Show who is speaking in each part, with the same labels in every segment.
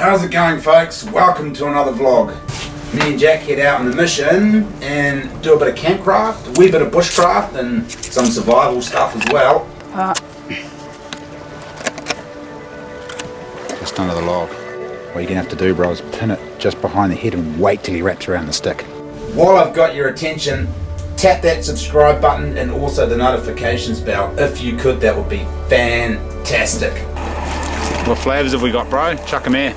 Speaker 1: How's it going, folks? Welcome to another vlog. Me and Jack head out on a mission and do a bit of campcraft, a wee bit of bushcraft and some survival stuff as well. Just under the log. What you're going to have to do, bro, is pin it just behind the head and wait till he wraps around the stick. While I've got your attention, tap that subscribe button and also the notifications bell. If you could, that would be fantastic. What flavours have we got, bro? Chuck 'em here.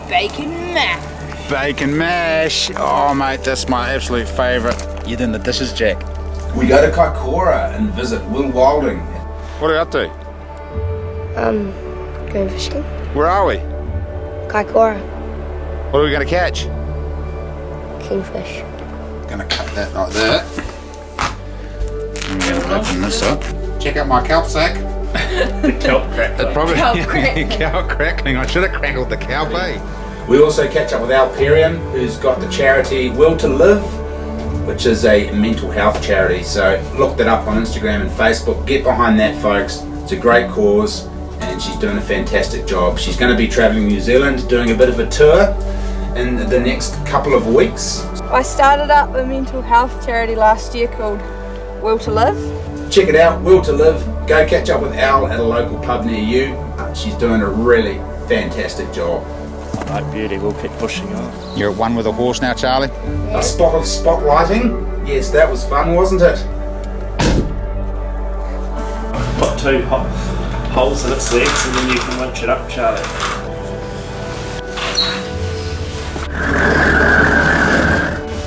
Speaker 2: Bacon mash.
Speaker 1: Bacon mash. Oh, mate, that's my absolute favourite. You doing the dishes, Jack? We go to Kaikoura and visit Will Wilding. What are you up to?
Speaker 3: Going fishing.
Speaker 1: Where are we?
Speaker 3: Kaikoura.
Speaker 1: What are we going to catch?
Speaker 3: Kingfish.
Speaker 1: Gonna cut that like that. I'm gonna open this up. Check out my kelp sack.
Speaker 4: The kelp crackling.
Speaker 1: Kelp crackling. I should have crackled the kelp, eh? We also catch up with Al Perian, who's got the charity Will to Live, which is a mental health charity. So look that up on Instagram and Facebook. Get behind that, folks. It's a great cause and she's doing a fantastic job. She's going to be traveling New Zealand, doing a bit of a tour in the next couple of weeks.
Speaker 2: I started up a mental health charity last year called Will to Live.
Speaker 1: Check it out, Will to Live. Go catch up with Al at a local pub near you. She's doing a really fantastic job.
Speaker 4: Right, beauty, we'll keep pushing on.
Speaker 1: You're at one with a horse now, Charlie? A spot of spotlighting? Yes, that was fun, wasn't it?
Speaker 4: Got two holes in its legs and then you can winch it up, Charlie.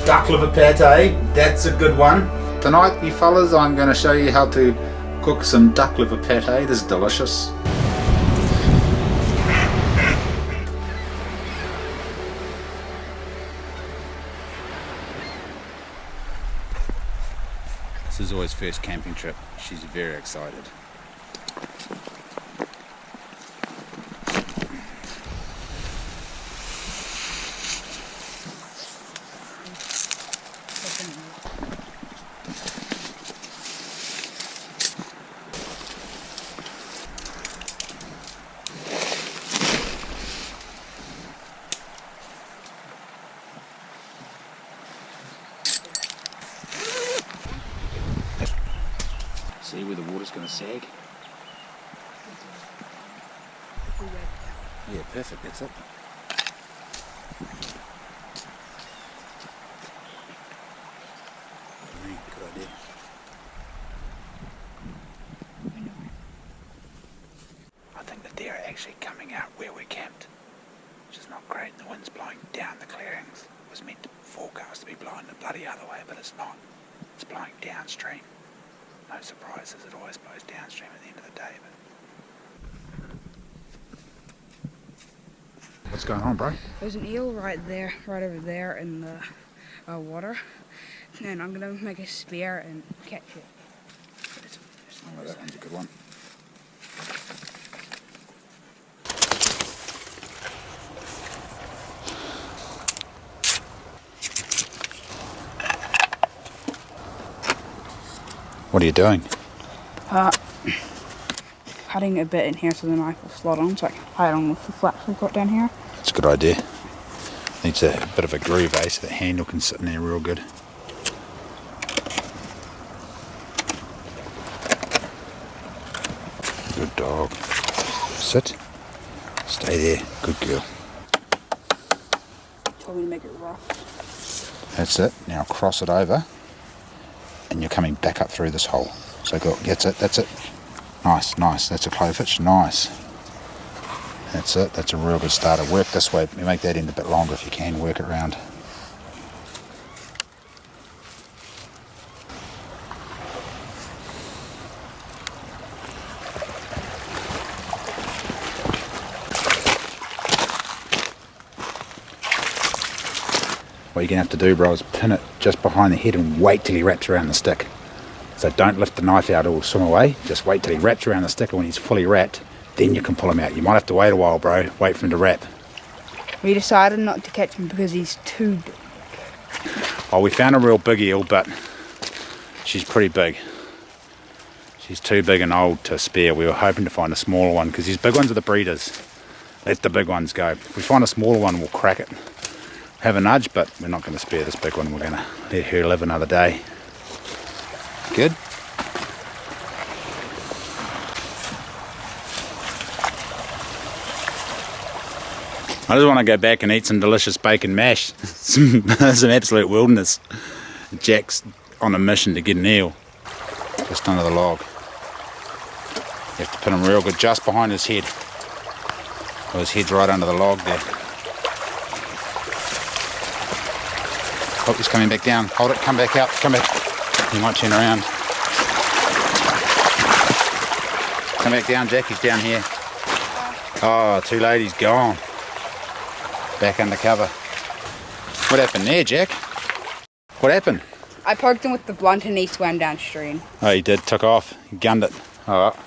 Speaker 1: Duck liver pate, that's a good one. Tonight, you fellas, I'm going to show you how to cook some duck liver pate. This is delicious. This is Zoe's first camping trip. She's very excited. See where the water's going to sag? Yeah, perfect, that's it. Good idea. I think the deer are actually coming out where we camped, which is not great. The wind's blowing down the clearings. It was meant to forecast to be blowing the bloody other way, but it's not. It's blowing downstream. No surprises, it always blows downstream at the end of the day. But what's going on, bro?
Speaker 2: There's an eel right over there in the water. And I'm going to make a spear and catch it.
Speaker 1: Oh, that one's a good one. What are you doing?
Speaker 2: Cutting a bit in here so the knife will slot on, so I can tie it on with the flaps we've got down here.
Speaker 1: That's a good idea. Needs a bit of a groove, eh, so the handle can sit in there real good. Good dog. Sit. Stay there. Good girl.
Speaker 2: Told me to make it rough.
Speaker 1: That's it. Now cross it over. And you're coming back up through this hole. So go, that's it. Nice, that's a clovefish, nice. That's it, that's a real good starter. Work this way, make that end a bit longer if you can, work it round. What you're going to have to do, bro, is pin it just behind the head and wait till he wraps around the stick. So don't lift the knife out, it will swim away. Just wait till he wraps around the stick, and when he's fully wrapped, then you can pull him out. You might have to wait a while, bro. Wait for him to wrap.
Speaker 2: We decided not to catch him because he's too big.
Speaker 1: Oh, we found a real big eel, but she's pretty big. She's too big and old to spare. We were hoping to find a smaller one because these big ones are the breeders. let the big ones go. If we find a smaller one, we'll crack it. Have a nudge, but we're not going to spare this big one. We're going to let her live another day. Good. I just want to go back and eat some delicious bacon mash. some absolute wilderness. Jack's on a mission to get an eel just under the log. You have to put him real good just behind his head. Well, his head's right under the log there. Oh, he's coming back down. Hold it, come back out, come back. He might turn around. Come back down, Jack, he's down here. Oh, too late, he's gone. Back under cover. What happened there, Jack? What happened?
Speaker 2: I poked him with the blunt and he swam downstream.
Speaker 1: Oh, he did, took off, he gunned it. Alright.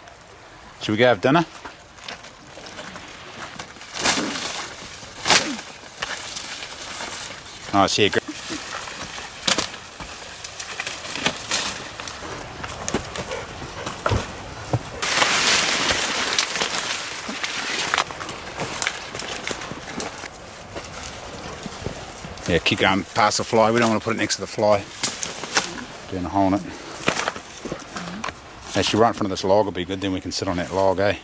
Speaker 1: Should we go have dinner? Oh, it's here. Yeah, keep going past the fly. We don't want to put it next to the fly. Doing a hole in it. Actually, right in front of this log will be good. Then we can sit on that log, eh?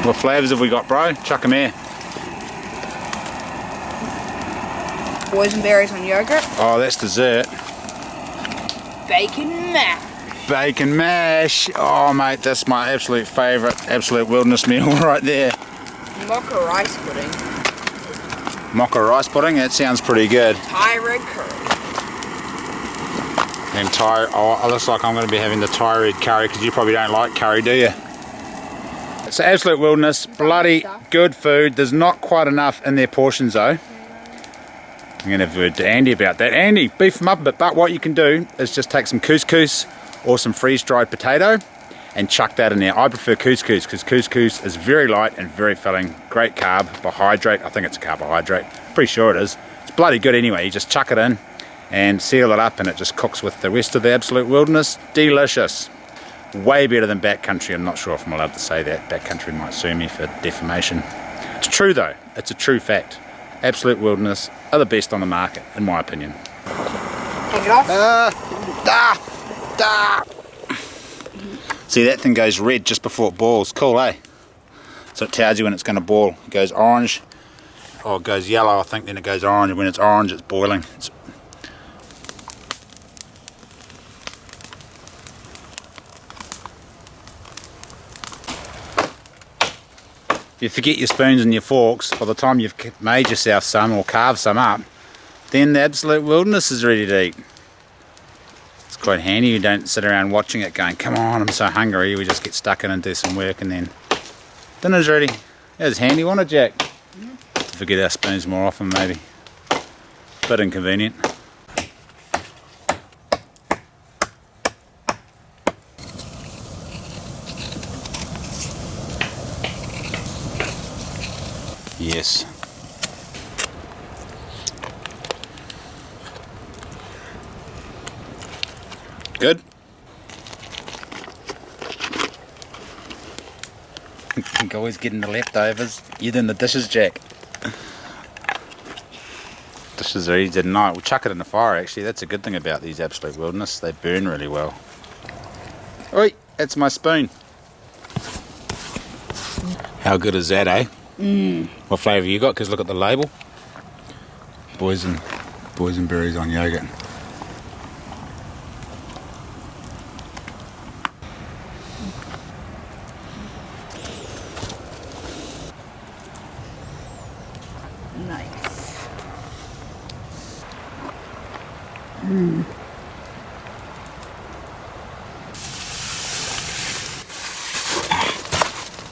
Speaker 1: What flavours have we got, bro? Chuck them here.
Speaker 2: Boysenberries on yogurt.
Speaker 1: Oh, that's dessert.
Speaker 2: Bacon mash.
Speaker 1: Bacon mash. Oh, mate, that's my absolute favourite, absolute wilderness meal right there.
Speaker 2: Mocha rice pudding.
Speaker 1: Mocha rice pudding? That sounds pretty good.
Speaker 2: Thai red curry.
Speaker 1: And Thai, oh, it looks like I'm going to be having the Thai red curry because you probably don't like curry, do you? It's absolute wilderness, bloody good food. There's not quite enough in their portions though. I'm going to have a word to Andy about that. Andy, beef them up a bit, but what you can do is just take some couscous or some freeze-dried potato and chuck that in there. I prefer couscous because couscous is very light and very filling. Great carbohydrate. I think it's a carbohydrate. Pretty sure it is. It's bloody good anyway. You just chuck it in and seal it up and it just cooks with the rest of the absolute wilderness. Delicious. Way better than backcountry. I'm not sure if I'm allowed to say that. Backcountry might sue me for defamation. It's true though. It's a true fact. Absolute wilderness are the best on the market, in my opinion.
Speaker 2: Take it off.
Speaker 1: See, that thing goes red just before it boils. Cool, eh? So it tells you when it's going to boil. It goes orange. Oh, it goes yellow, I think, then it goes orange. When it's orange, it's boiling. If you forget your spoons and your forks, by the time you've made yourself some or carved some up, then the absolute wilderness is ready to eat. It's quite handy. You don't sit around watching it going, come on, I'm so hungry. We just get stuck in and do some work and then dinner's ready. That was handy, wasn't it, Jack? To forget our spoons more often, maybe. Bit inconvenient. Yes. Good. I'm always getting the leftovers. You doing the dishes, Jack? Dishes are easy tonight. We'll chuck it in the fire actually. That's a good thing about these absolute wilderness. They burn really well. Oi, that's my spoon. How good is that, eh? What flavour you got? Because look at the label. Boysenberries on yogurt.
Speaker 2: Nice.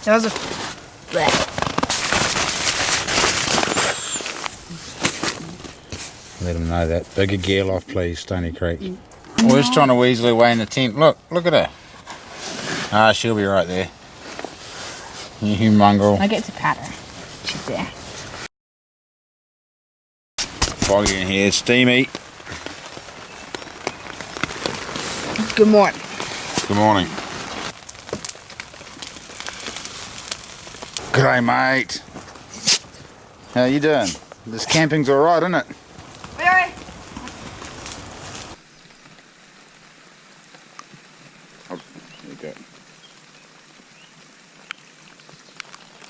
Speaker 2: That was a bleh.
Speaker 1: Let them know that. Bigger gear off, please, Stony Creek. Where's trying to weasel away in the tent? Look at her. Ah, she'll be right there. You mongrel.
Speaker 2: I get to pat her. She's there.
Speaker 1: Foggy in here, steamy.
Speaker 2: Good morning.
Speaker 1: Good morning. G'day, mate. How you doing? This camping's alright, isn't it?
Speaker 2: Very.
Speaker 1: Oh, there you go.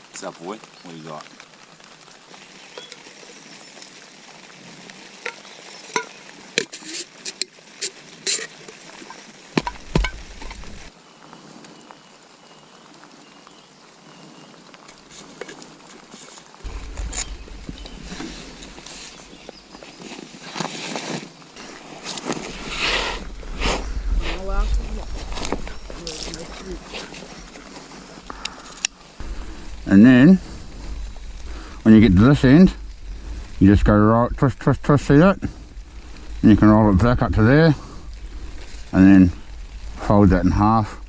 Speaker 1: What's up, boy? What do you got? And then, when you get to this end, you just go right, twist, see that? And you can roll it back up to there, and then fold that in half,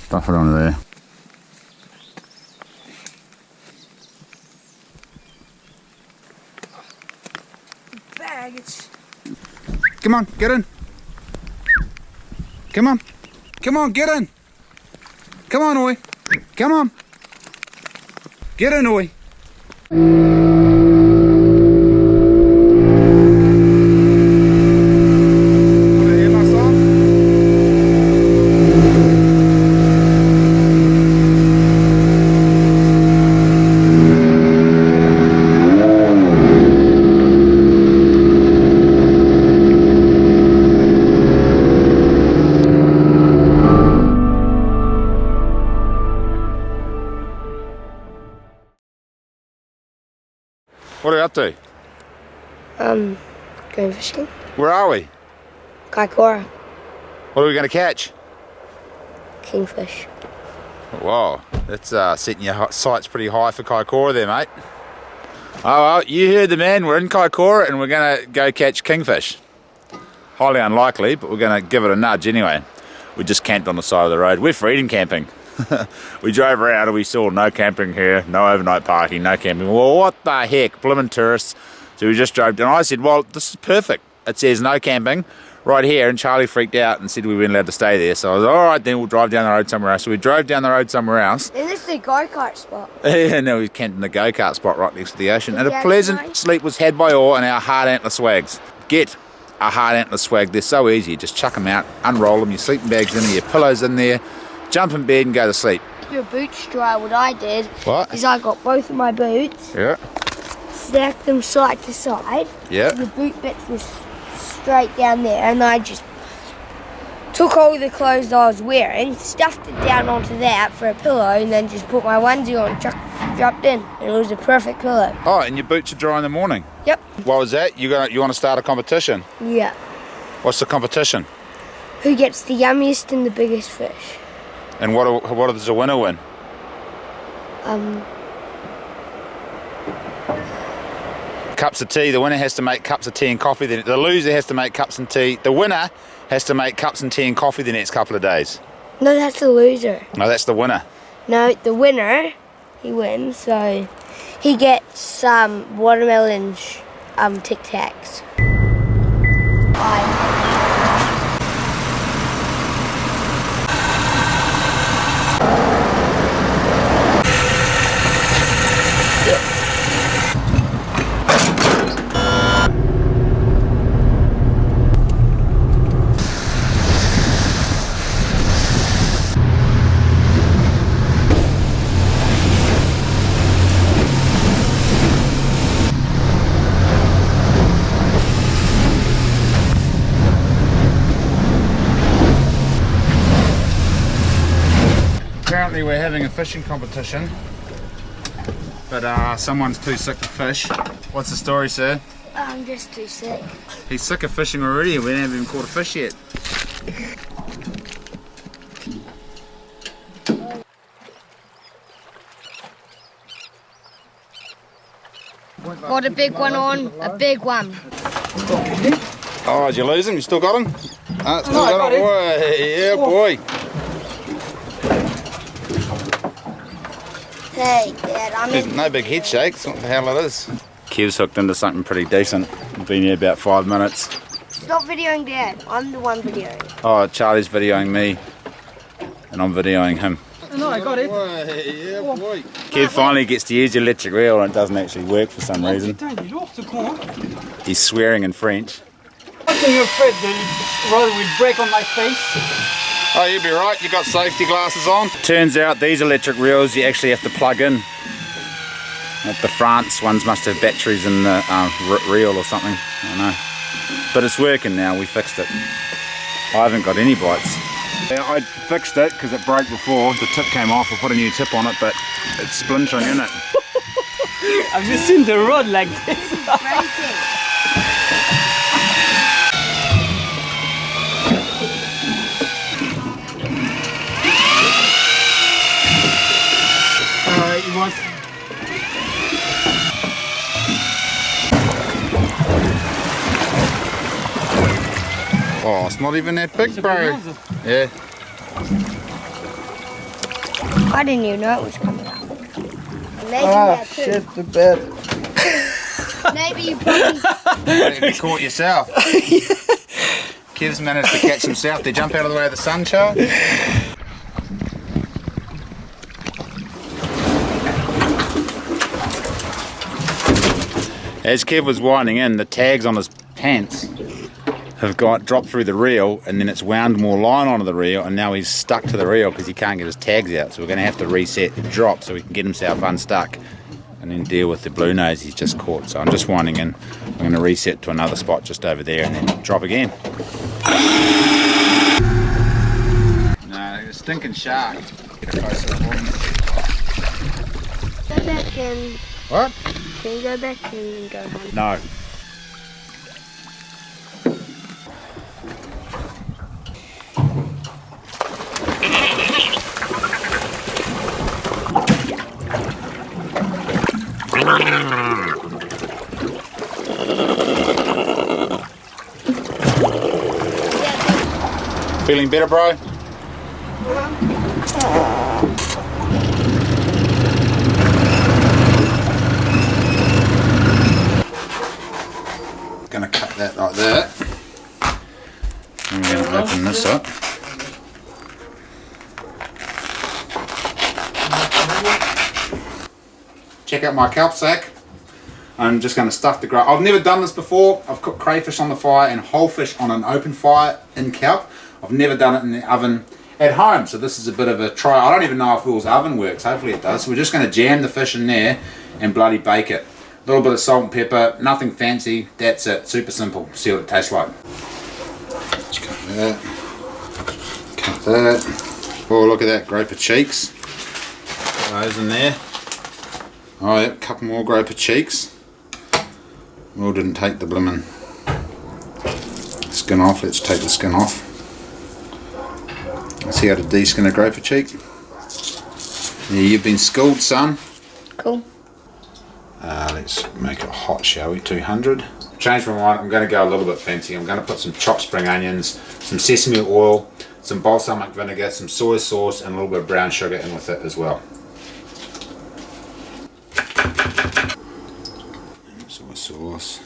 Speaker 1: stuff it onto there.
Speaker 2: Baggage.
Speaker 1: Come on, get in. Come on. Come on, get in. Come on, Oi. Come on. Get in, Oi. What are we up to?
Speaker 3: Going fishing.
Speaker 1: Where are we?
Speaker 3: Kaikoura.
Speaker 1: What are we going to catch?
Speaker 3: Kingfish.
Speaker 1: Wow, that's setting your sights pretty high for Kaikoura there, mate. Oh well, you heard the man. We're in Kaikoura and we're going to go catch kingfish. Highly unlikely, but we're going to give it a nudge anyway. We just camped on the side of the road. We're freedom camping. We drove around and we saw no camping here, no overnight parking, no camping. Well, what the heck, blimmin' tourists. So we just drove down. I said, well, this is perfect. It says no camping right here, and Charlie freaked out and said we weren't allowed to stay there. So I was like, all right, then we'll drive down the road somewhere else. So we drove down the road somewhere else.
Speaker 3: And this is a go-kart spot.
Speaker 1: And then we camped in the go-kart spot right next to the ocean. And a pleasant sleep was had by all in our hard antler swags. Get a hard antler swag. They're so easy. You just chuck them out, unroll them, your sleeping bags in there, your pillows in there, jump in bed and go to sleep.
Speaker 3: Your boots dry. What I did
Speaker 1: What?
Speaker 3: is I got both of my boots,
Speaker 1: Yeah.
Speaker 3: stacked them side to side.
Speaker 1: Yeah.
Speaker 3: The boot bits was straight down there, and I just took all the clothes I was wearing, stuffed it down onto that for a pillow, and then just put my onesie on, jumped in, and it was a perfect pillow.
Speaker 1: Oh, and your boots are dry in the morning.
Speaker 3: Yep.
Speaker 1: What was that? You want to start a competition?
Speaker 3: Yeah.
Speaker 1: What's the competition?
Speaker 3: Who gets the yummiest and the biggest fish?
Speaker 1: And what does the winner win? Cups of tea. The winner has to make cups of tea and coffee. The loser has to make cups and tea. The winner has to make cups and tea and coffee the next couple of days.
Speaker 3: No, that's the loser.
Speaker 1: No, that's the winner.
Speaker 3: No, the winner, he wins, so he gets some watermelon Tic Tacs.
Speaker 1: Apparently we're having a fishing competition but someone's too sick to fish. What's the story, sir?
Speaker 3: I'm just too sick.
Speaker 1: He's sick of fishing already. We haven't even caught a fish yet.
Speaker 3: Got a big one on, a big one.
Speaker 1: Oh, did you lose him? You still got him? Still
Speaker 5: I
Speaker 1: got him. Boy. Yeah, boy.
Speaker 3: Hey, Dad,
Speaker 1: There's no big head shakes. What the hell it is? Kev's hooked into something pretty decent. Been here about 5 minutes.
Speaker 3: Stop videoing Dad. I'm the one videoing.
Speaker 1: Oh, Charlie's videoing me, and I'm videoing him.
Speaker 5: No, I got it.
Speaker 1: Yeah, boy. Kev finally gets to use the electric reel and it doesn't actually work for some reason. He's swearing in French.
Speaker 5: What are you afraid the rod will break on my face?
Speaker 1: Oh, you'll be right. You got safety glasses on. Turns out these electric reels you actually have to plug in. At the France ones must have batteries in the reel or something. I don't know. But it's working now. We fixed it. I haven't got any bites. Yeah, I fixed it because it broke before. The tip came off. I put a new tip on it, but it's splintering in it.
Speaker 5: Have you seen the rod like this? It was.
Speaker 1: Oh, it's not even that big, bro. Yeah.
Speaker 3: I didn't even know it was coming up. Maybe that too.
Speaker 5: Shit, the bed.
Speaker 3: Maybe you probably...
Speaker 1: You caught yourself. Kev's managed to catch himself. They jump out of the way of the sun, Charles. As Kev was winding in, the tags on his pants have dropped through the reel, and then it's wound more line onto the reel, and now he's stuck to the reel because he can't get his tags out. So we're going to have to reset the drop so he can get himself unstuck and then deal with the blue nose he's just caught. So I'm just winding in. I'm going to reset to another spot just over there and then drop again. No, a stinking shark. Get a closer look.
Speaker 3: Go back in.
Speaker 1: What?
Speaker 3: Can you go back in and go home?
Speaker 1: No. Feeling better, bro? Gonna cut that like that. And we're gonna open this up. Check out my kelp sack. I'm just going to stuff the I've never done this before. I've cooked crayfish on the fire and whole fish on an open fire in kelp. I've never done it in the oven at home, so this is a bit of a try. I don't even know if Will's oven works. Hopefully it does. So we're just going to jam the fish in there and bloody bake it. A little bit of salt and pepper, nothing fancy. That's it. Super simple. See what it tastes like. Let's cut that. Cut that. Oh, look at that. Groper cheeks. Put those in there. Alright, a couple more groper cheeks. Will didn't take the blimmin' skin off. Let's take the skin off. Let's see how to de-skin a groper cheek. Yeah, you've been schooled, son.
Speaker 3: Cool.
Speaker 1: Let's make it hot, shall we? 200. Change my mind. I'm going to go a little bit fancy. I'm going to put some chopped spring onions, some sesame oil, some balsamic vinegar, some soy sauce, and a little bit of brown sugar in with it as well. Soy sauce.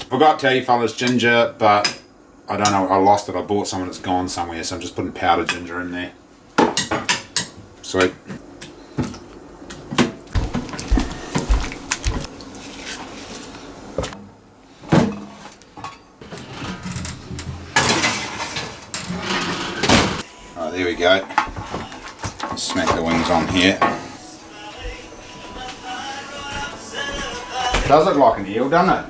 Speaker 1: Forgot to tell you fellas, ginger, but I don't know, I lost it. I bought some and it's gone somewhere, so I'm just putting powdered ginger in there. Sweet. Alright, there we go. Smack the wings on here. Does look like an eel, doesn't it?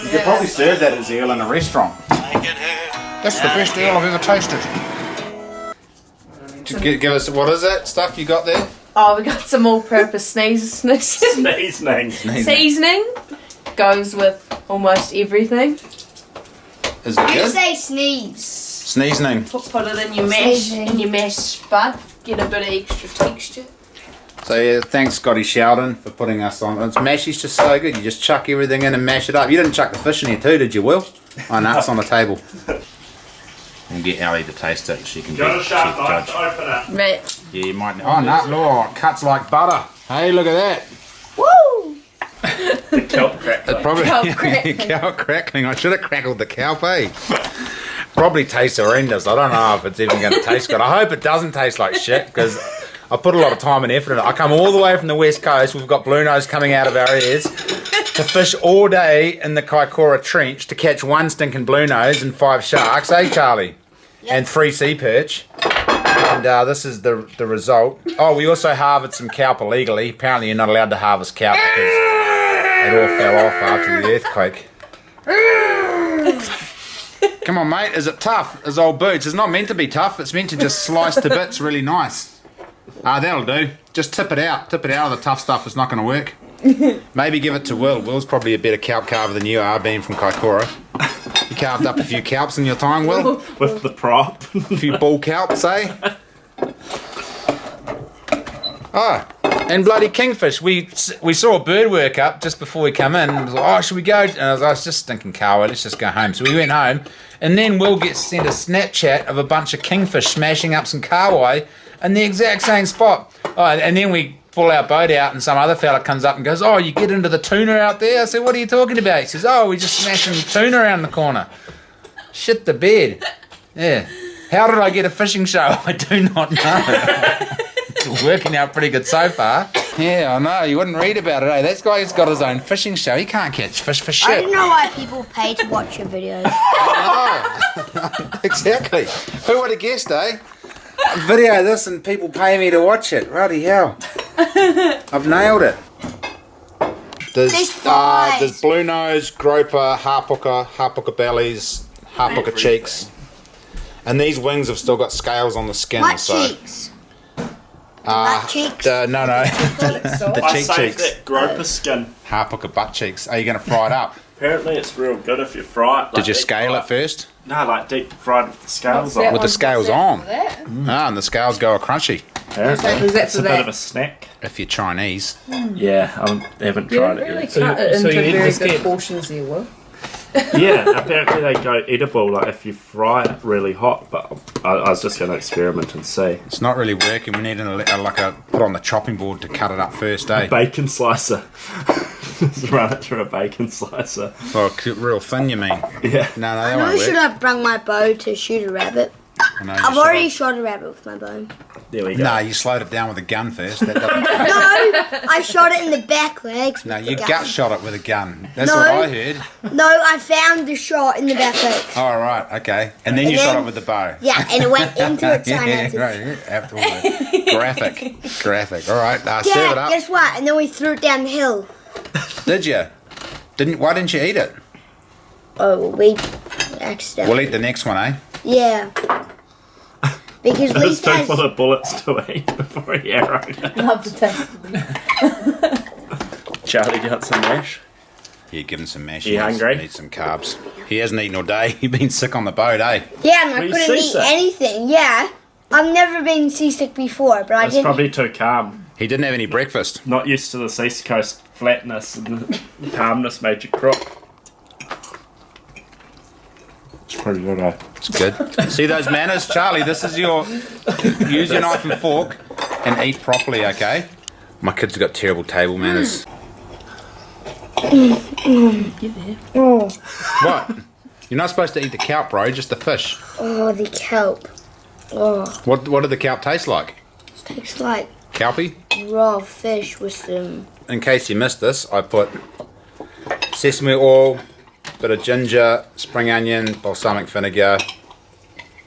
Speaker 1: You could probably serve that as eel in a restaurant. That's the best eel I've ever tasted. Give us, what is that stuff you got there?
Speaker 6: Oh, we got some all-purpose seasoning. Seasoning goes with almost everything.
Speaker 1: Is it
Speaker 3: You
Speaker 1: good?
Speaker 3: say sneeze.
Speaker 1: Sneezing.
Speaker 6: Put it in your mash,
Speaker 3: Seasoning.
Speaker 6: in your mashed spud. Get a bit of extra texture.
Speaker 1: So yeah, thanks Scotty Sheldon for putting us on. It's mashy's just so good. You just chuck everything in and mash it up. You didn't chuck the fish in here too, did you, Will? Oh no, it's on the table. We'll get Ellie to taste it. She can be
Speaker 4: Got a
Speaker 1: chief
Speaker 4: sharp knife
Speaker 1: judge.
Speaker 4: to open it.
Speaker 6: Right.
Speaker 1: Yeah, you might. Oh no, Lord, cuts like butter. Hey, look at that.
Speaker 3: Woo!
Speaker 4: The kelp crack.
Speaker 1: It probably
Speaker 6: Kelp crackling.
Speaker 1: Kelp crackling. I should have crackled the kelp, eh? Probably tastes horrendous. I don't know if it's even going to taste good. I hope it doesn't taste like shit because I put a lot of time and effort in it. I come all the way from the west coast. We've got blue nose coming out of our ears to fish all day in the Kaikoura trench to catch one stinking blue nose and 5 sharks, eh, Charlie?
Speaker 3: Yep.
Speaker 1: And 3 sea perch. And this is the result. Oh, we also harvested some kelp illegally. Apparently, you're not allowed to harvest kelp because it all fell off after the earthquake. Come on, mate. Is it tough as old boots? It's not meant to be tough. It's meant to just slice to bits really nice. That'll do. Just tip it out. Tip it out of the tough stuff. It's not going to work. Maybe give it to Will. Will's probably a better kelp carver than you are, being from Kaikoura. You carved up a few kelps in your time, Will?
Speaker 4: With the prop.
Speaker 1: A few bull kelps, eh? Oh, and bloody kingfish. We saw a bird work up just before we come in. And was like, oh, should we go? And I was just thinking, Kawa, let's just go home. So we went home, and then Will gets sent a Snapchat of a bunch of kingfish smashing up some kawai in the exact same spot. Oh, and then we pull our boat out, and some other fella comes up and goes, oh, you get into the tuna out there? I said, what are you talking about? He says, oh, we're just smashing tuna around the corner. Shit the bed. Yeah. How did I get a fishing show? I do not know. It's working out pretty good so far. Yeah, I know. You wouldn't read about it, eh? That guy's got his own fishing show. He can't catch fish for shit.
Speaker 3: I don't know why people pay to watch your videos.
Speaker 1: I know. Exactly. Who would have guessed, eh? I video this and people pay me to watch it. Bloody hell. I've nailed it. There's blue nose, groper, harpooker bellies, harpooker cheeks. And these wings have still got scales on the skin.
Speaker 3: What
Speaker 1: so.
Speaker 3: cheeks? Butt cheeks?
Speaker 1: No. The
Speaker 4: I
Speaker 1: cheek
Speaker 4: saved
Speaker 1: cheeks.
Speaker 4: that groper skin.
Speaker 1: Harpooker butt cheeks. Are you going to fry it up?
Speaker 4: Apparently it's real good if you fry it. Like
Speaker 1: Did you
Speaker 4: deep
Speaker 1: scale
Speaker 4: fried.
Speaker 1: it first?
Speaker 4: No, like deep fried with the scales
Speaker 6: What's
Speaker 4: on.
Speaker 1: With the scales on.
Speaker 6: That?
Speaker 1: And the scales go a crunchy.
Speaker 4: Apparently.
Speaker 6: Is that
Speaker 4: It's
Speaker 6: for
Speaker 4: a bit
Speaker 6: that?
Speaker 4: of a snack.
Speaker 1: If you're Chinese.
Speaker 4: Yeah, I haven't
Speaker 6: You
Speaker 4: tried it
Speaker 6: really
Speaker 4: yet.
Speaker 6: cut it
Speaker 4: So
Speaker 6: into
Speaker 4: you
Speaker 6: very
Speaker 4: just
Speaker 6: good
Speaker 4: get-
Speaker 6: portions there, Will.
Speaker 4: Yeah, apparently they go edible like if you fry it really hot, but I was just going to experiment and see.
Speaker 1: It's not really working. We need a put on the chopping board to cut it up first, eh?
Speaker 4: Bacon slicer. Just run it through a bacon slicer.
Speaker 1: Oh, real thin, you mean?
Speaker 4: Yeah.
Speaker 1: No,
Speaker 3: I
Speaker 1: that
Speaker 3: know
Speaker 1: won't
Speaker 3: should
Speaker 1: work.
Speaker 3: have brought my bow to shoot a rabbit.
Speaker 1: No,
Speaker 3: I've already shot a rabbit with my bow.
Speaker 4: There we go.
Speaker 1: No, you slowed it down with a gun first. That doesn't
Speaker 3: No, I shot it in the back legs.
Speaker 1: No,
Speaker 3: with the
Speaker 1: you
Speaker 3: gun.
Speaker 1: gut shot it with a gun. That's
Speaker 3: No.
Speaker 1: what I heard.
Speaker 3: No, I found the shot in the back legs.
Speaker 1: Oh, right, okay. And then you
Speaker 3: And
Speaker 1: shot
Speaker 3: then-
Speaker 1: it with the bow.
Speaker 3: Yeah, and it went into its
Speaker 1: Yeah,
Speaker 3: sinuses.
Speaker 1: right. After all the graphic. All right, serve it
Speaker 3: Yeah,
Speaker 1: up.
Speaker 3: guess what? And then we threw it down the hill.
Speaker 1: Did you? Why didn't you eat it?
Speaker 3: Oh, we accidentally.
Speaker 1: We'll eat the next one, eh?
Speaker 3: Yeah. Because
Speaker 4: It was
Speaker 3: Lisa
Speaker 4: too
Speaker 3: has...
Speaker 4: full of bullets to eat before he arrowed it.
Speaker 6: Love the taste of them.
Speaker 4: Charlie, got some mash?
Speaker 1: Yeah, give him some mash.
Speaker 4: You hungry?
Speaker 1: Need some carbs. He hasn't eaten all day. He's been sick on the boat, eh?
Speaker 3: Yeah, and I
Speaker 4: Were you
Speaker 3: couldn't eat
Speaker 4: seasick?
Speaker 3: anything. Yeah. I've never been seasick before, but I
Speaker 4: It's
Speaker 3: didn't...
Speaker 4: probably too calm.
Speaker 1: He didn't have any breakfast.
Speaker 4: Not used to the East Coast flatness and the calmness made you crook. It's pretty good, eh?
Speaker 1: It's good. See those manners, Charlie? This is use your knife and fork and eat properly, okay? My kids have got terrible table manners.
Speaker 3: Oh,
Speaker 1: What? You're not supposed to eat the kelp, bro. Just the fish.
Speaker 3: oh, the kelp. Oh,
Speaker 1: What did the kelp taste like?
Speaker 3: tastes like
Speaker 1: Kelpy?
Speaker 3: raw fish with some...
Speaker 1: In case you missed this, I put sesame oil, bit of ginger, spring onion, balsamic vinegar,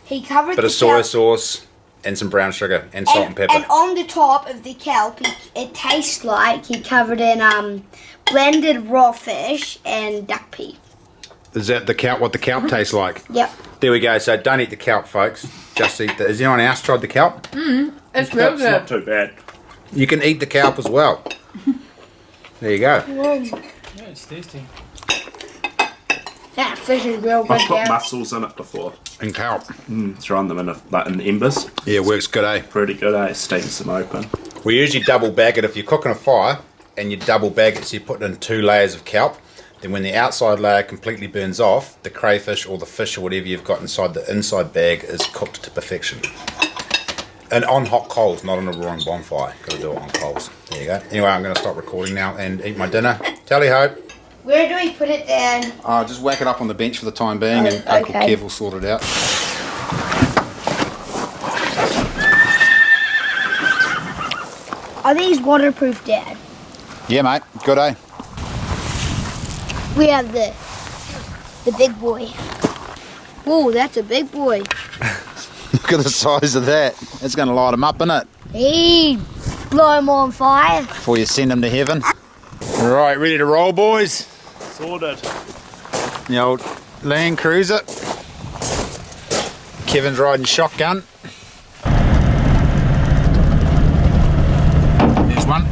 Speaker 3: He covered
Speaker 1: bit
Speaker 3: the
Speaker 1: of soy
Speaker 3: kelp.
Speaker 1: sauce, and some brown sugar and salt and pepper.
Speaker 3: And on the top of the kelp, it tastes like he covered in blended raw fish and duck pea.
Speaker 1: Is that the kelp? What the kelp tastes like?
Speaker 3: Yep.
Speaker 1: There we go. So don't eat the kelp, folks. Just eat the. Has anyone else tried the kelp?
Speaker 6: It's real
Speaker 4: It's not
Speaker 6: good.
Speaker 4: too bad.
Speaker 1: You can eat the kelp as well. There you go.
Speaker 5: Yeah, it's tasty.
Speaker 3: That fish is real good.
Speaker 4: I've put
Speaker 3: Yeah.
Speaker 4: mussels in it before.
Speaker 1: And kelp.
Speaker 4: Throwing them in in embers.
Speaker 1: Yeah, works good, eh?
Speaker 4: Pretty good, eh? Steams them open.
Speaker 1: We usually double bag it if you're cooking a fire and you double bag it, so you put in 2 layers of kelp. Then when the outside layer completely burns off, the crayfish or the fish or whatever you've got inside the inside bag is cooked to perfection. And on hot coals, not on a roaring bonfire. Got to do it on coals. There you go. Anyway, I'm going to stop recording now and eat my dinner. Tally ho.
Speaker 3: Where do we put it then?
Speaker 1: Just whack it up on the bench for the time being, and Uncle
Speaker 3: okay.
Speaker 1: Kev will sort it out.
Speaker 3: Are these waterproof, Dad?
Speaker 1: Yeah, mate. Good, eh?
Speaker 3: We have the big boy. Whoa, that's a big boy.
Speaker 1: Look at the size of that. It's going to light them up, isn't it?
Speaker 3: Hey, blow him on fire.
Speaker 1: Before you send them to heaven. Right, ready to roll, boys?
Speaker 4: Sorted.
Speaker 1: The old Land Cruiser. Kevin's riding shotgun. There's one.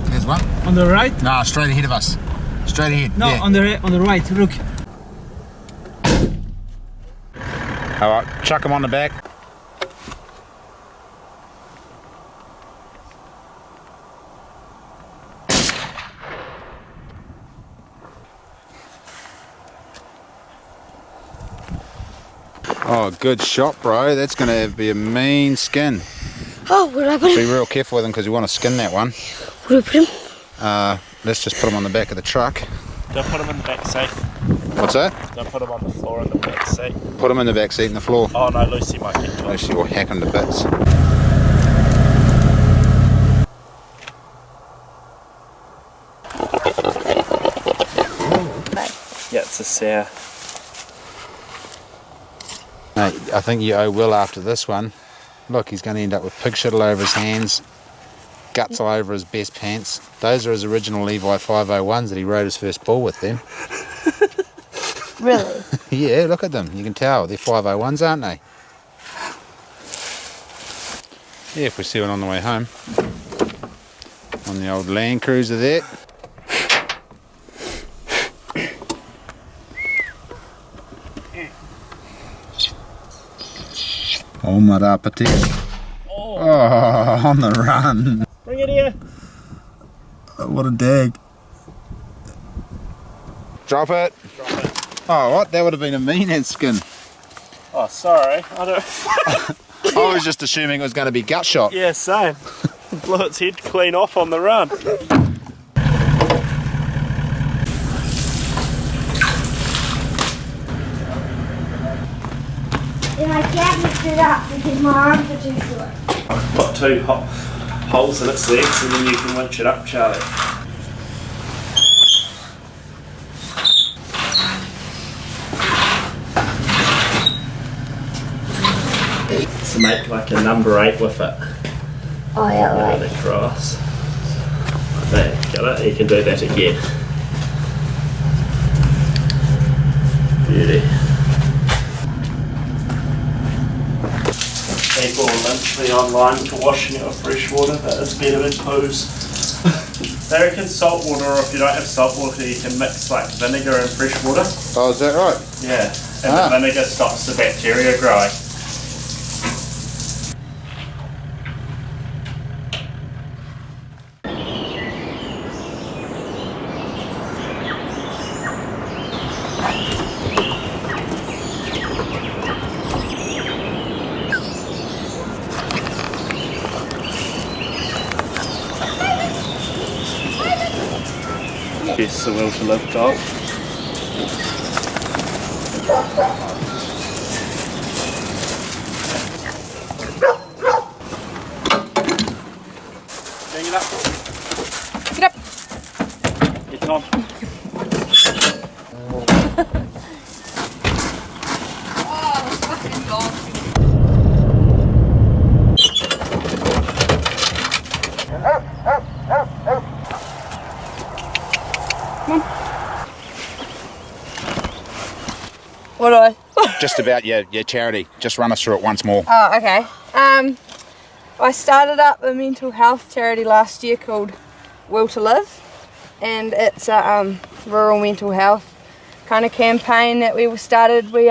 Speaker 1: There's one.
Speaker 5: On the right?
Speaker 1: No, straight ahead of us. Straight ahead.
Speaker 5: No,
Speaker 1: yeah.
Speaker 5: on the right. Look.
Speaker 1: Alright, chuck them on the back. Oh, good shot, bro. That's going to be a mean skin.
Speaker 3: Oh, where do I put him?
Speaker 1: Be real careful with them because we want to skin that one.
Speaker 3: Where do I put him?
Speaker 1: Let's just put them on the back of the truck.
Speaker 4: Don't put them in the back seat.
Speaker 1: What's that?
Speaker 4: Don't put them on the floor in the back seat.
Speaker 1: Put them in the back seat and the floor.
Speaker 4: Oh no, Lucy might get to it.
Speaker 1: Actually, we'll hack them to bits.
Speaker 4: Yeah, it's a sow.
Speaker 1: Mate, I think you owe Will after this one. Look, he's going to end up with pig shit all over his hands, guts all over his best pants. Those are his original Levi 501s that he rode his first bull with them.
Speaker 3: Really?
Speaker 1: Yeah, look at them. You can tell. They're 501s, aren't they? Yeah, if we see one on the way home. On the old Land Cruiser there. Oh, my Pate. Oh, on the run.
Speaker 4: Bring it here.
Speaker 1: Oh, what a dag. Drop it.
Speaker 4: Drop it.
Speaker 1: Oh, what? That would have been a mean-head skin.
Speaker 4: Oh, sorry. I don't.
Speaker 1: I was just assuming it was going to be gut shot.
Speaker 4: Yeah, same. Blew its head clean off on the run.
Speaker 3: And I can't lift it up because my arms are too short.
Speaker 4: Put 2 holes in its legs and then you can winch it up, Charlie. So make like a number 8 with it.
Speaker 3: Oh yeah,
Speaker 4: Right
Speaker 3: right.
Speaker 4: across. There, got it? You can do that again. Beauty. People will lynch me online for washing it with fresh water, but it's better than poos. They reckon salt water, or if you don't have salt water, you can mix like vinegar and fresh water.
Speaker 1: Oh, is that right?
Speaker 4: Yeah, and the vinegar stops the bacteria growing. Yes, the will to live dog. Bring it up.
Speaker 2: Get up.
Speaker 4: Get on.
Speaker 2: Oh, fucking dog.
Speaker 1: just about your charity. Just run us through it once more.
Speaker 2: Oh, okay. I started up a mental health charity last year called Will to Live, and it's a rural mental health kind of campaign that we started. We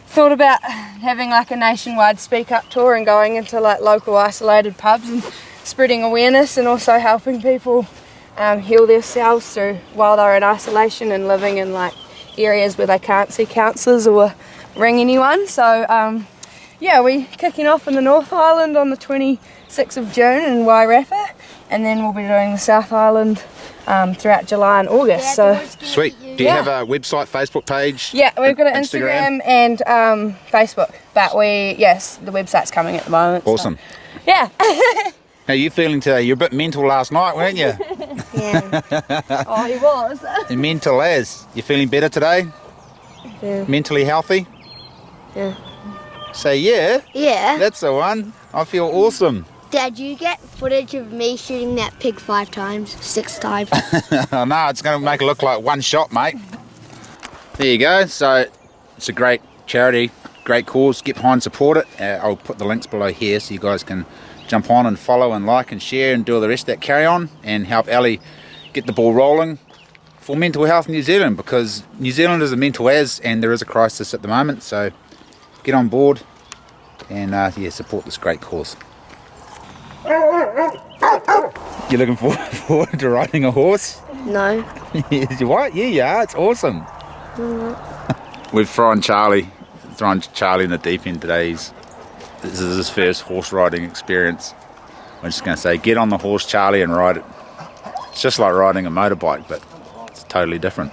Speaker 2: thought about having like a nationwide speak up tour and going into like local isolated pubs and spreading awareness, and also helping people heal themselves through while they're in isolation and living in like areas where they can't see counsellors or ring anyone. So yeah, we're kicking off in the North Island on the 26th of June in Wairarapa, and then we'll be doing the South Island throughout July and August. So
Speaker 1: Sweet. Do you have a website, Facebook page?
Speaker 2: yeah, we've got an Instagram and Facebook, but the website's coming at the moment.
Speaker 1: Awesome.
Speaker 2: So, yeah.
Speaker 1: How are you feeling today? You were a bit mental last night, weren't you?
Speaker 3: Yeah.
Speaker 2: Oh, he was.
Speaker 1: Mental as. You feeling better today?
Speaker 3: Yeah.
Speaker 1: Mentally healthy?
Speaker 3: Yeah.
Speaker 1: Say yeah.
Speaker 3: Yeah.
Speaker 1: That's the one. I feel awesome.
Speaker 3: Dad, you get footage of me shooting that pig 5 times, 6 times.
Speaker 1: Oh no, it's going to make it look like one shot, mate. There you go. So it's a great charity, great cause. Get behind, support it. I'll put the links below here so you guys can jump on and follow and like and share and do all the rest of that carry on, and help Ali get the ball rolling for mental health in New Zealand, because New Zealand is a mental as, and there is a crisis at the moment. So get on board and yeah, support this great cause. You're looking forward to riding a horse?
Speaker 3: No.
Speaker 1: Yes, you what? Yeah, you are. It's awesome. We've thrown Charlie in the deep end today. This is his first horse riding experience. I'm just going to say, get on the horse, Charlie, and ride it. It's just like riding a motorbike, but it's totally different.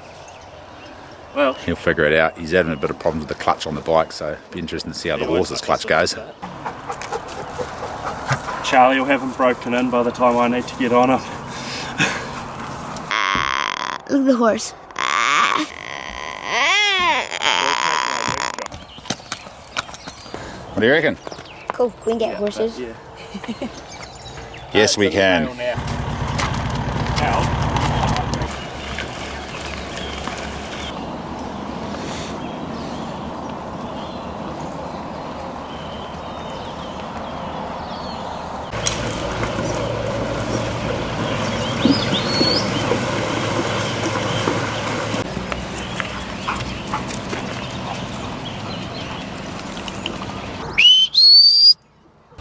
Speaker 4: Well,
Speaker 1: He'll figure it out. He's having a bit of problems with the clutch on the bike, so it'll be interesting to see how the horse's clutch goes.
Speaker 4: Charlie will have him broken in by the time I need to get on it.
Speaker 3: Look at the horse.
Speaker 1: What do you reckon?
Speaker 3: Cool, we can get horses.
Speaker 4: Yeah.
Speaker 1: Yes, we can.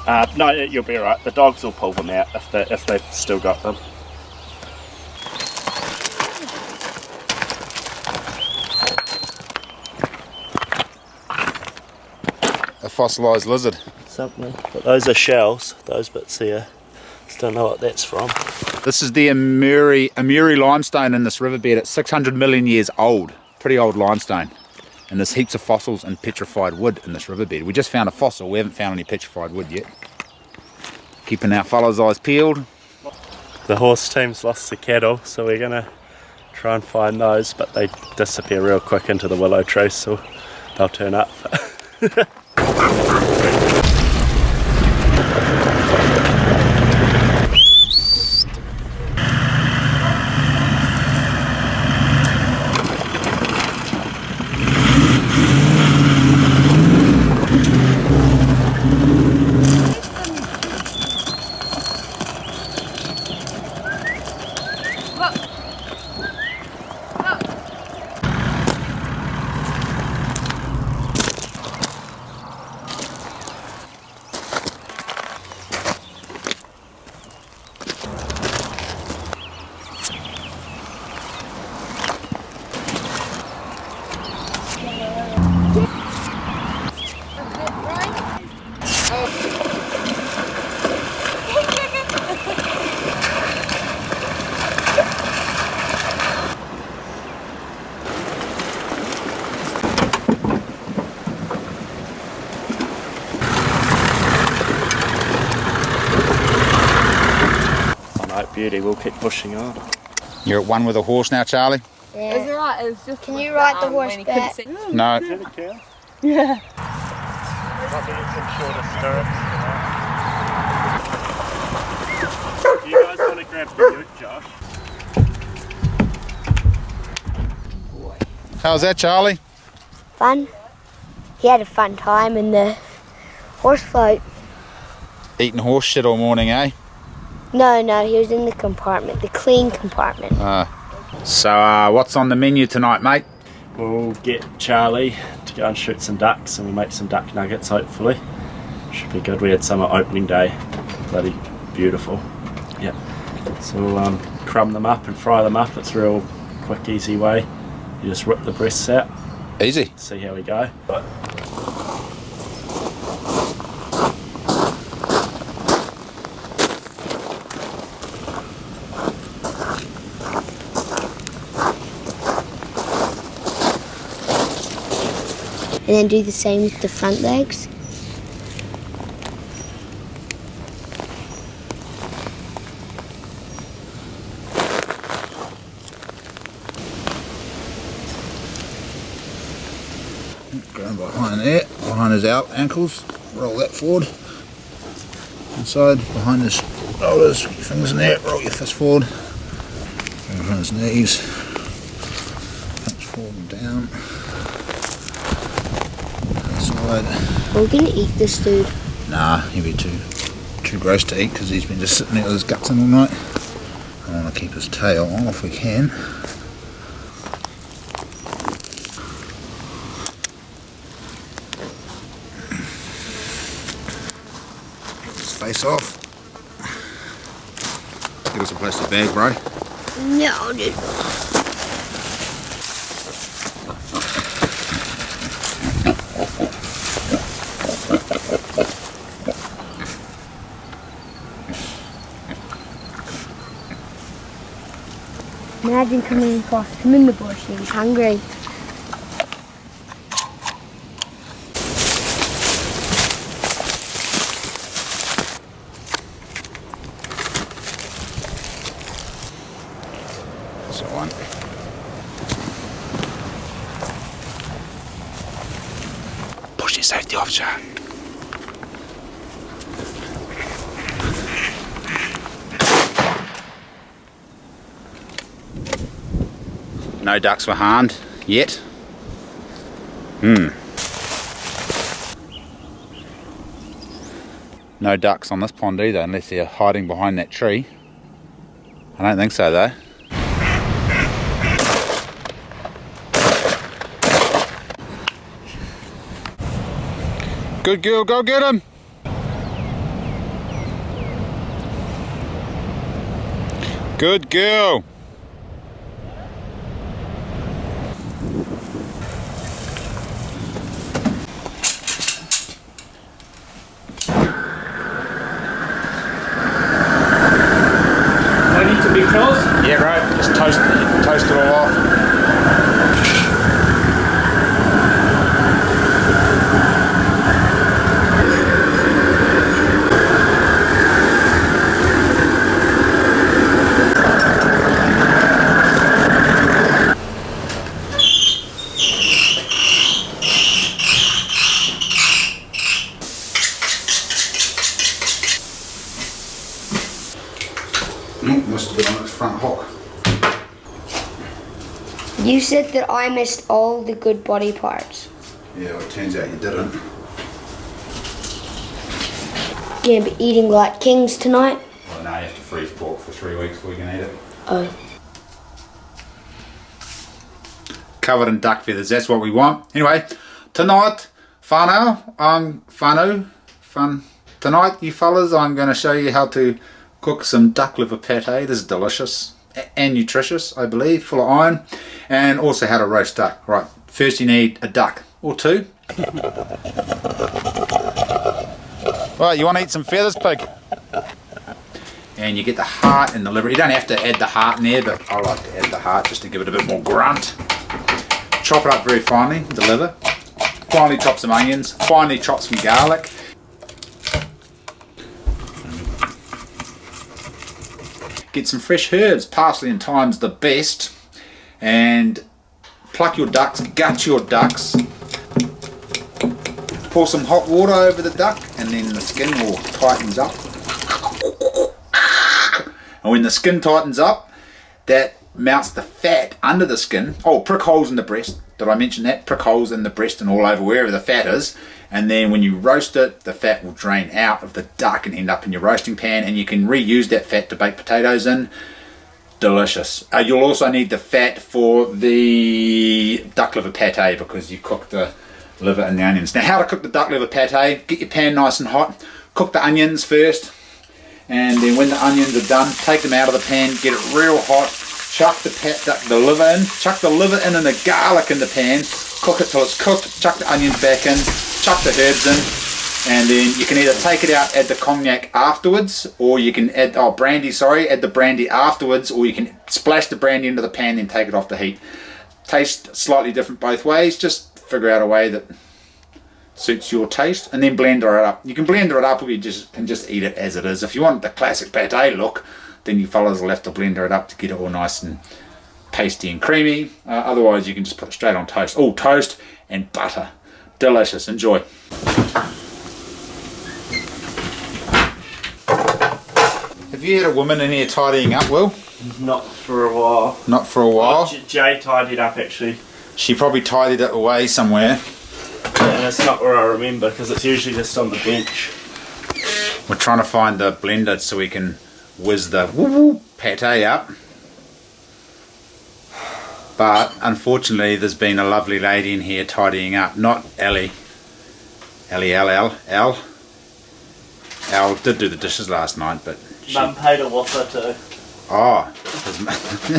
Speaker 4: Now, no, you'll be alright. The dogs will pull them out if they've still got them.
Speaker 1: A fossilised lizard.
Speaker 4: Something. But those are shells, those bits there. Just don't know what that's from.
Speaker 1: This is the Amuri limestone in this riverbed. It's 600 million years old. Pretty old limestone. And there's heaps of fossils and petrified wood in this riverbed. We just found a fossil. We haven't found any petrified wood yet. Keeping our fellas' eyes peeled.
Speaker 4: The horse team's lost the cattle, so we're going to try and find those, but they disappear real quick into the willow tree, so they'll turn up. Beauty, we'll keep pushing on.
Speaker 1: You're at one with a horse now, Charlie?
Speaker 3: Yeah.
Speaker 2: It's alright, it's just.
Speaker 3: Can you ride the horse back?
Speaker 1: No.
Speaker 4: Is that a cow?
Speaker 2: Yeah.
Speaker 4: Might be some shorter stirrups. Do you guys want to grab the ute, Josh?
Speaker 1: How's that, Charlie?
Speaker 3: Fun. he had a fun time in the horse float.
Speaker 1: Eating horse shit all morning, eh?
Speaker 3: No, he was in the compartment, the clean compartment.
Speaker 1: So what's on the menu tonight, mate?
Speaker 4: We'll get Charlie to go and shoot some ducks, and we'll make some duck nuggets, hopefully. Should be good. We had some at opening day. Bloody beautiful. Yeah. So we'll crumb them up and fry them up. It's a real quick, easy way. You just rip the breasts out.
Speaker 1: Easy.
Speaker 4: See how we go.
Speaker 3: And then do the same with the front legs.
Speaker 1: Go behind there, behind his ankles, roll that forward. Inside, behind his shoulders, your fingers in there, roll your fist forward. Go behind his knees, punch forward and down. Inside.
Speaker 3: We're gonna eat this dude.
Speaker 1: Nah, he'll be too gross to eat because he's been just sitting there with his guts in all night. I want to keep his tail on if we can. Face off. Give us a plastic bag, bro.
Speaker 3: No, dude. Imagine coming across him in the bush and he's hungry.
Speaker 1: Push your safety officer. No ducks for hand yet. No ducks on this pond either, unless they're hiding behind that tree. I don't think so though. Good girl, go get him! Good girl!
Speaker 5: I need to be close.
Speaker 1: Yeah, right, just toast it all off. Must have been on its front hook.
Speaker 3: You said that I missed all the good body parts.
Speaker 1: Yeah, well, it turns out you didn't.
Speaker 3: Gonna be eating like kings tonight.
Speaker 1: Well, no, you have to freeze pork for 3 weeks before you can eat it.
Speaker 3: Oh.
Speaker 1: Covered in duck feathers, that's what we want. Anyway, tonight, tonight, you fellas, I'm going to show you how to cook some duck liver pate. This is delicious and nutritious, I believe, full of iron, and also how to roast duck. Right, first you need a duck or two. Right, you want to eat some feathers, pig? And you get the heart and the liver. You don't have to add the heart in there, but I like to add the heart just to give it a bit more grunt. Chop it up very finely, the liver. Finely chop some onions. Finely chop some garlic. Get some fresh herbs, parsley and thyme's the best, and pluck your ducks, gut your ducks, pour some hot water over the duck, and then the skin will tightens up. And when the skin tightens up, that melts the fat under the skin. Oh, prick holes in the breast, Did I mention that? Prick holes in the breast and all over wherever the fat is. And then when you roast it, the fat will drain out of the duck and end up in your roasting pan, and you can reuse that fat to bake potatoes in. Delicious. You'll also need the fat for the duck liver pate, because you cook the liver and the onions. Now, how to cook the duck liver pate: get your pan nice and hot, cook the onions first, and then when the onions are done, take them out of the pan, get it real hot, chuck the liver in, chuck the liver in and the garlic in the pan, cook it till it's cooked, chuck the onions back in, chuck the herbs in, and then you can either take it out, add the cognac afterwards, or you can add add the brandy afterwards, or you can splash the brandy into the pan and take it off the heat. Taste slightly different both ways. Just figure out a way that suits your taste, and then blender it up. You can blender it up, or you can just eat it as it is. If you want the classic pate look, then you fellas will have to blender it up to get it all nice and pasty and creamy. Otherwise, you can just put it straight on toast. Oh, toast and butter. Delicious. Enjoy. Have you had a woman in here tidying up, Will?
Speaker 4: Not for a while.
Speaker 1: Not for a while?
Speaker 4: Jay tidied up, actually.
Speaker 1: She probably tidied it away somewhere.
Speaker 4: And it's not where I remember, because it's usually just on the bench.
Speaker 1: We're trying to find the blender so we can whiz the pate up. But unfortunately, there's been a lovely lady in here tidying up. Not Ellie. Al did do the dishes last night, but
Speaker 4: Mum paid a whopper too.
Speaker 1: Oh,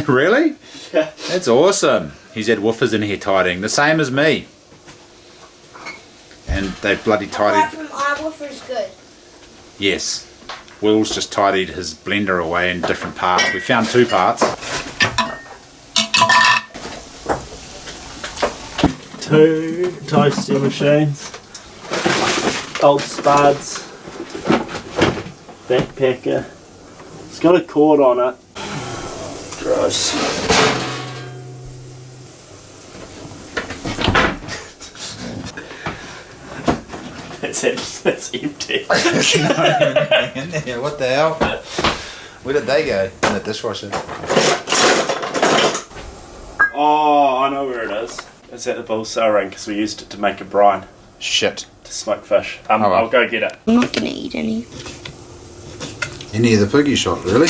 Speaker 1: really?
Speaker 4: Yeah.
Speaker 1: That's awesome. He's had woofers in here tidying, the same as me. And they bloody tidied.
Speaker 3: Apart from our woofer's good.
Speaker 1: Yes. Will's just tidied his blender away in different parts. We found 2 parts.
Speaker 4: 2 toasting machines. Old spuds. Backpacker. It's got a cord on it. Gross. It's empty.
Speaker 1: There's not anything in there. What the hell? Where did they go? In the dishwasher.
Speaker 4: Oh, I know where it is. It's at the bull cell ring, because we used it to make a brine.
Speaker 1: Shit.
Speaker 4: To smoke fish.
Speaker 1: Oh, well.
Speaker 4: I'll go get it.
Speaker 3: I'm not going to eat any.
Speaker 1: Any of the piggy shot, really?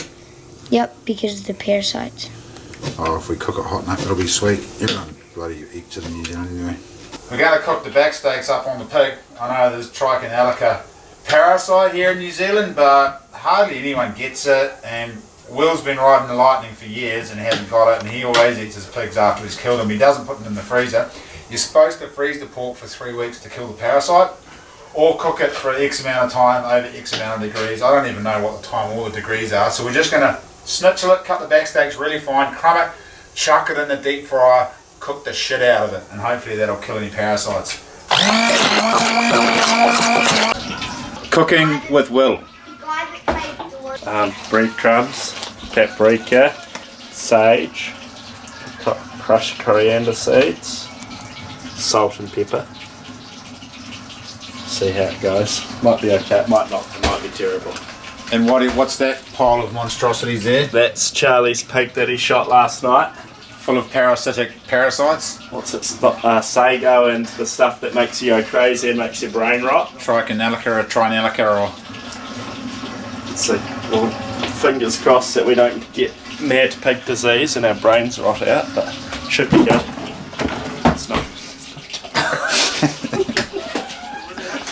Speaker 3: Yep, because of the parasites.
Speaker 1: Oh, if we cook it hot enough, it'll be sweet. Everyone bloody eats it in New Zealand anyway. We're going to cook the back steaks up on the pig. I know there's Trichonellica parasite here in New Zealand, but hardly anyone gets it. And Will's been riding the lightning for years and hasn't got it, and he always eats his pigs after he's killed them. He doesn't put them in the freezer. You're supposed to freeze the pork for 3 weeks to kill the parasite, or cook it for X amount of time over X amount of degrees. I don't even know what the time all the degrees are. So we're just going to schnitzel it, cut the back steaks really fine, crumb it, chuck it in the deep fryer, cook the shit out of it, and hopefully that'll kill any parasites. Cooking with Will.
Speaker 4: Breadcrumbs, paprika, sage, crushed coriander seeds, salt and pepper. See how it goes. Might be okay, might not, it might be terrible.
Speaker 1: And what's that pile of monstrosities there?
Speaker 4: That's Charlie's pig that he shot last night.
Speaker 1: Full of parasitic parasites?
Speaker 4: What's it? Sago and the stuff that makes you go crazy and makes your brain rot.
Speaker 1: Trichonellica or Trinellica or...
Speaker 4: So, well, fingers crossed that we don't get mad pig disease and our brains rot out, but should be good. It's not.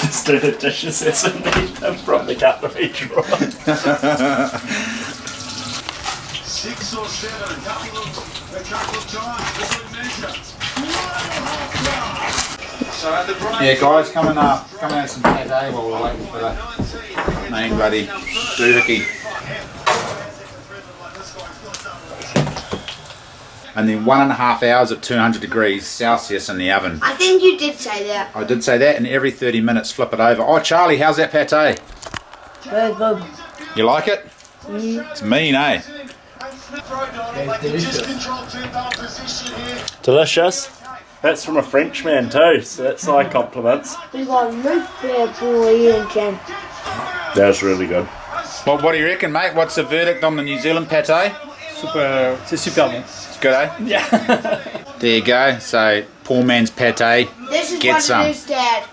Speaker 4: Just do the dishes as we need them from the cutlery drawer.
Speaker 7: 6 or 7, couple of times, good measure.
Speaker 1: Yeah, guys, come and have some pate while we're waiting for the main bloody doohickey. And then 1.5 hours at 200 degrees Celsius in the oven.
Speaker 3: I think you did say that.
Speaker 1: I did say that, and every 30 minutes flip it over. Oh, Charlie, how's that pate?
Speaker 3: Very good.
Speaker 1: You like it? It's mean, eh?
Speaker 4: Delicious. That's from a Frenchman too, so that's like compliments.
Speaker 3: We got root beer for you and Jen.
Speaker 4: That's really good.
Speaker 1: Well, what do you reckon, mate? What's the verdict on the New Zealand pate?
Speaker 5: C'est super bon.
Speaker 1: It's good, eh?
Speaker 5: Yeah.
Speaker 1: There you go. So Poor man's pate.
Speaker 3: This is
Speaker 1: Get
Speaker 3: what
Speaker 1: some.
Speaker 3: it is, Dad.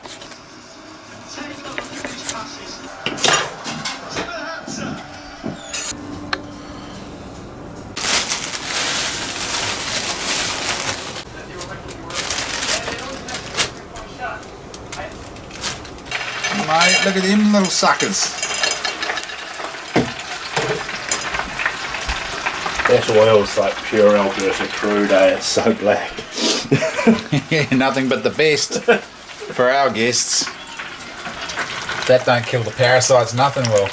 Speaker 1: Mate, look at them little suckers.
Speaker 4: That oil's like pure Alberta crude, eh? It's so black.
Speaker 1: Yeah, nothing but the best for our guests. If that don't kill the parasites, nothing will.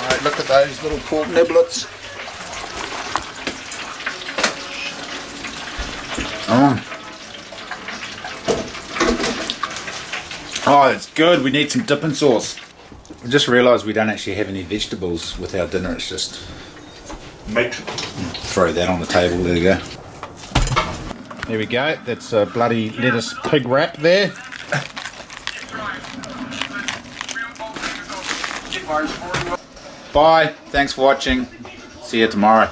Speaker 1: Mate, look at those little pork niblets. Oh, it's good. We need some dipping sauce. I just realised we don't actually have any vegetables with our dinner. It's just
Speaker 4: Meat.
Speaker 1: throw that on the table. There we go. There we go. That's a bloody lettuce pig wrap there. Bye. Thanks for watching. See you tomorrow.